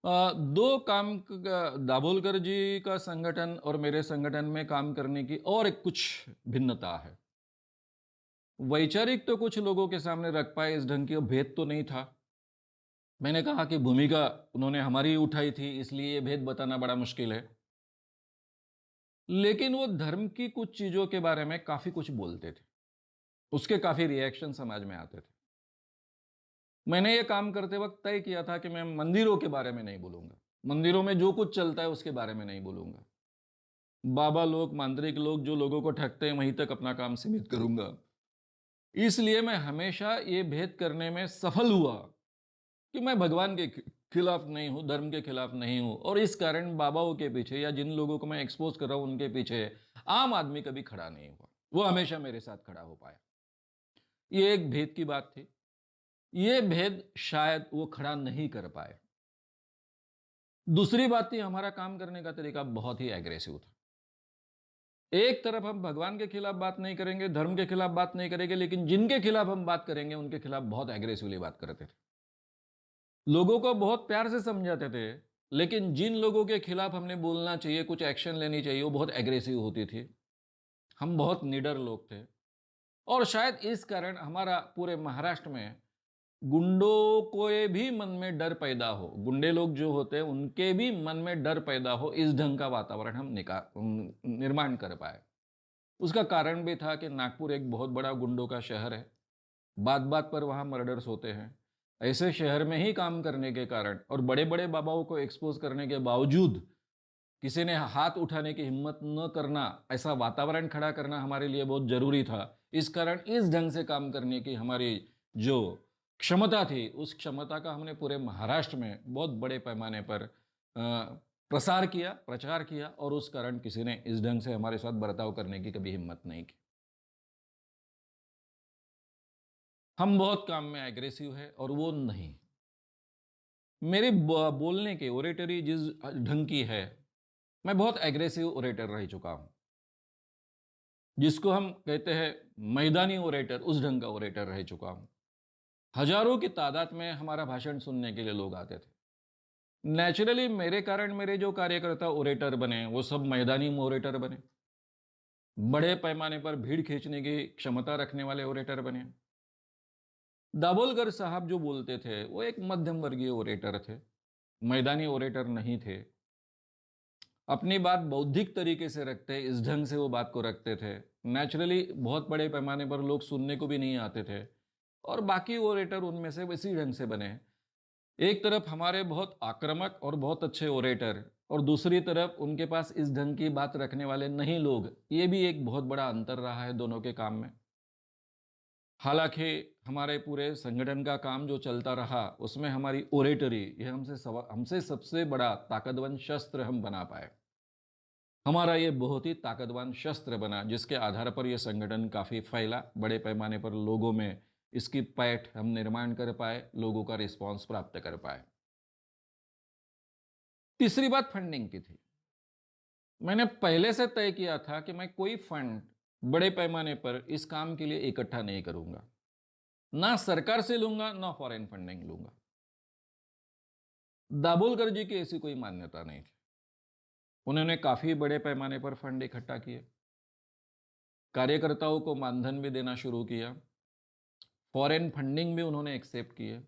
दो काम दाभोलकर जी का संगठन और मेरे संगठन में काम करने की और एक कुछ भिन्नता है। वैचारिक तो कुछ लोगों के सामने रख पाए, इस ढंग की भेद तो नहीं था। मैंने कहा कि भूमिका उन्होंने हमारी ही उठाई थी, इसलिए ये भेद बताना बड़ा मुश्किल है। लेकिन वो धर्म की कुछ चीजों के बारे में काफी कुछ बोलते थे। उसके काफी रिएक्शन समाज में आते थे। मैंने ये काम करते वक्त तय किया था कि मैं मंदिरों के बारे में नहीं बोलूंगा। मंदिरों में जो कुछ चलता है उसके बारे में नहीं बोलूंगा। बाबा लोग, मांत्रिक लोग जो लोगों को ठगते हैं, वहीं तक अपना काम सीमित करूंगा। इसलिए मैं हमेशा ये भेद करने में सफल हुआ कि मैं भगवान के खिलाफ नहीं हूं, धर्म के खिलाफ नहीं हूं, और इस कारण बाबाओं के पीछे या जिन लोगों को मैं एक्सपोज कर रहा हूं उनके पीछे आम आदमी कभी खड़ा नहीं हुआ। वो हमेशा मेरे साथ खड़ा हो पाया। ये एक भेद की बात थी। ये भेद शायद वो खड़ा नहीं कर पाए। दूसरी बात थी, हमारा काम करने का तरीका बहुत ही एग्रेसिव था। एक तरफ हम भगवान के खिलाफ बात नहीं करेंगे, धर्म के खिलाफ बात नहीं करेंगे, लेकिन जिनके खिलाफ हम बात करेंगे उनके खिलाफ बहुत एग्रेसिवली बात करते थे। लोगों को बहुत प्यार से समझाते थे, लेकिन जिन लोगों के खिलाफ हमने बोलना चाहिए, कुछ एक्शन लेनी चाहिए, वो बहुत एग्रेसिव होती थी। हम बहुत निडर लोग थे। और शायद इस कारण हमारा पूरे महाराष्ट्र में गुंडों को भी मन में डर पैदा हो, गुंडे लोग जो होते हैं उनके भी मन में डर पैदा हो, इस ढंग का वातावरण हम निर्माण कर पाए। उसका कारण भी था कि नागपुर एक बहुत बड़ा गुंडों का शहर है। बात बात पर वहाँ मर्डर्स होते हैं। ऐसे शहर में ही काम करने के कारण और बड़े बड़े बाबाओं को एक्सपोज करने के बावजूद किसी ने हाथ उठाने की हिम्मत न करना, ऐसा वातावरण खड़ा करना हमारे लिए बहुत जरूरी था। इस कारण इस ढंग से काम करने की हमारी जो क्षमता थी, उस क्षमता का हमने पूरे महाराष्ट्र में बहुत बड़े पैमाने पर प्रसार किया, प्रचार किया, और उस कारण किसी ने इस ढंग से हमारे साथ बर्ताव करने की कभी हिम्मत नहीं की। हम बहुत काम में एग्रेसिव है और वो नहीं। मेरे बोलने के ओरेटरी जिस ढंग की है, मैं बहुत एग्रेसिव ओरेटर रह चुका हूं। जिसको हम कहते हैं मैदानी ओरेटर, उस ढंग का ओरेटर रह चुका हूं। हजारों की तादाद में हमारा भाषण सुनने के लिए लोग आते थे। नेचुरली मेरे कारण मेरे जो कार्यकर्ता ओरेटर बने वो सब मैदानी ओरेटर बने। बड़े पैमाने पर भीड़ खींचने की क्षमता रखने वाले ओरेटर बने। दाभोलकर साहब जो बोलते थे वो एक मध्यम वर्गीय ओरेटर थे, मैदानी ओरेटर नहीं थे। अपनी बात बौद्धिक तरीके से रखते, इस ढंग से वो बात को रखते थे। नेचुरली बहुत बड़े पैमाने पर लोग सुनने को भी नहीं आते थे, और बाकी ओरेटर उनमें से इसी ढंग से बने। एक तरफ हमारे बहुत आक्रामक और बहुत अच्छे ओरेटर, और दूसरी तरफ उनके पास इस ढंग की बात रखने वाले नहीं लोग। ये भी एक बहुत बड़ा अंतर रहा है दोनों के काम में। हालांकि हमारे पूरे संगठन का काम जो चलता रहा उसमें हमारी ओरेटरी, ये हमसे सबसे बड़ा ताकतवर शस्त्र हम बना पाए। हमारा ये बहुत ही ताकतवर शस्त्र बना, जिसके आधार पर यह संगठन काफी फैला, बड़े पैमाने पर लोगों में इसकी पैठ हम निर्माण कर पाए, लोगों का रिस्पांस प्राप्त कर पाए। तीसरी बात फंडिंग की थी। मैंने पहले से तय किया था कि मैं कोई फंड बड़े पैमाने पर इस काम के लिए इकट्ठा नहीं करूंगा। ना सरकार से लूंगा, ना फॉरेन फंडिंग लूंगा। दाभोलकर जी की ऐसी कोई मान्यता नहीं थी। उन्होंने काफी बड़े पैमाने पर फंड इकट्ठा किए, कार्यकर्ताओं को मानधन भी देना शुरू किया, फॉरेन फंडिंग भी उन्होंने एक्सेप्ट किए।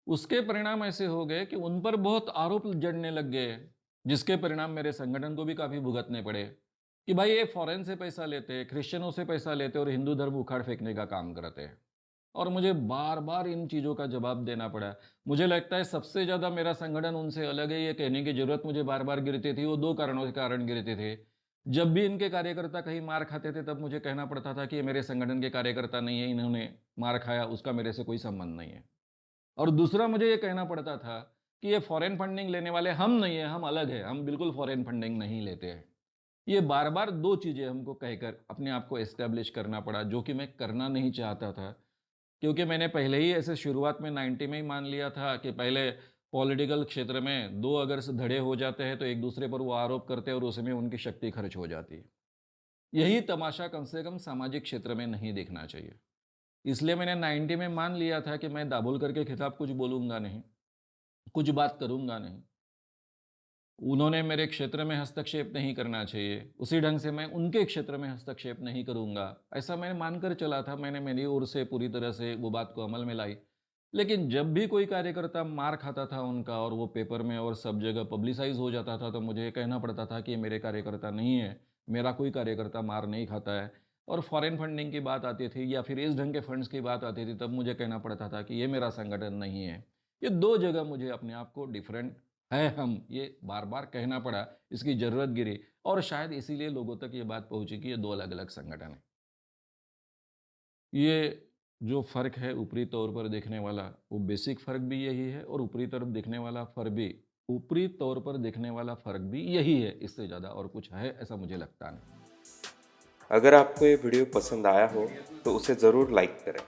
उसके परिणाम ऐसे हो गए कि उन पर बहुत आरोप जड़ने लग गए, जिसके परिणाम मेरे संगठन को भी काफी भुगतने पड़े कि भाई ये फॉरेन से पैसा लेते, क्रिश्चियनों से पैसा लेते और हिंदू धर्म उखाड़ फेंकने का काम करते हैं। और मुझे बार बार इन चीजों का जवाब देना पड़ा। मुझे लगता है सबसे ज्यादा मेरा संगठन उनसे अलग है, ये कहने की जरूरत मुझे बार बार गिरती थी। वो दो कारणों के कारण गिरते थे। जब भी इनके कार्यकर्ता कहीं मार खाते थे तब मुझे कहना पड़ता था कि ये मेरे संगठन के कार्यकर्ता नहीं है, इन्होंने मार खाया, उसका मेरे से कोई संबंध नहीं है। और दूसरा मुझे ये कहना पड़ता था कि ये फॉरेन फंडिंग लेने वाले हम नहीं है, हम अलग है, हम बिल्कुल फॉरेन फंडिंग नहीं लेते हैं। ये बार बार दो चीजें हमको कहकर अपने आप को एस्टेब्लिश करना पड़ा, जो कि मैं करना नहीं चाहता था। क्योंकि मैंने पहले ही ऐसे शुरुआत में 90 में ही मान लिया था कि पहले पॉलिटिकल क्षेत्र में दो अगर से धड़े हो जाते हैं तो एक दूसरे पर वो आरोप करते हैं और उसमें उनकी शक्ति खर्च हो जाती है। यही तमाशा कम से कम सामाजिक क्षेत्र में नहीं देखना चाहिए। इसलिए मैंने 90 में मान लिया था कि मैं दाभोलकर के खिलाफ कुछ बोलूंगा नहीं। कुछ बात करूँगा नहीं। उन्होंने मेरे क्षेत्र में हस्तक्षेप नहीं करना चाहिए, उसी ढंग से मैं उनके क्षेत्र में हस्तक्षेप नहीं करूँगा। ऐसा मैंने मानकर चला था, मैंने मेरी ओर से पूरी तरह से वो बात को अमल में लाई। लेकिन जब भी कोई कार्यकर्ता मार खाता था उनका और वो पेपर में और सब जगह पब्लिसाइज़ हो जाता था, तो मुझे ये कहना पड़ता था कि ये मेरे कार्यकर्ता नहीं है, मेरा कोई कार्यकर्ता मार नहीं खाता है। और फॉरेन फंडिंग की बात आती थी या फिर इस ढंग के फंड्स की बात आती थी, तब मुझे कहना पड़ता था कि ये मेरा संगठन नहीं है। ये 2 जगह मुझे अपने आप को डिफरेंट है हम, ये बार-बार कहना पड़ा, इसकी ज़रूरत गिरी और शायद इसीलिए लोगों तक ये बात पहुँची कि ये 2 अलग-अलग संगठन हैं। ये जो फ़र्क है ऊपरी तौर पर देखने वाला, वो बेसिक फ़र्क भी यही है और ऊपरी तरफ देखने वाला फ़र्क भी ऊपरी तौर पर देखने वाला फ़र्क भी यही है, इससे ज़्यादा और कुछ है ऐसा मुझे लगता नहीं। अगर आपको ये वीडियो पसंद आया हो तो उसे ज़रूर लाइक करें।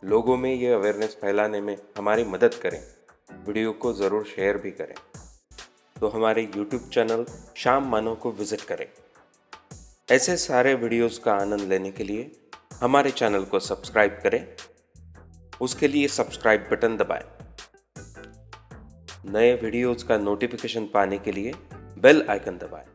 लोगों में ये अवेयरनेस फैलाने में हमारी मदद करें। वीडियो को ज़रूर शेयर भी करें। तो हमारे YouTube चैनल शाम मानो को विज़िट करें। ऐसे सारे वीडियोस का आनंद लेने के लिए हमारे चैनल को सब्सक्राइब करें। उसके लिए सब्सक्राइब बटन दबाएं। नए वीडियोस का नोटिफिकेशन पाने के लिए बेल आइकन दबाएं।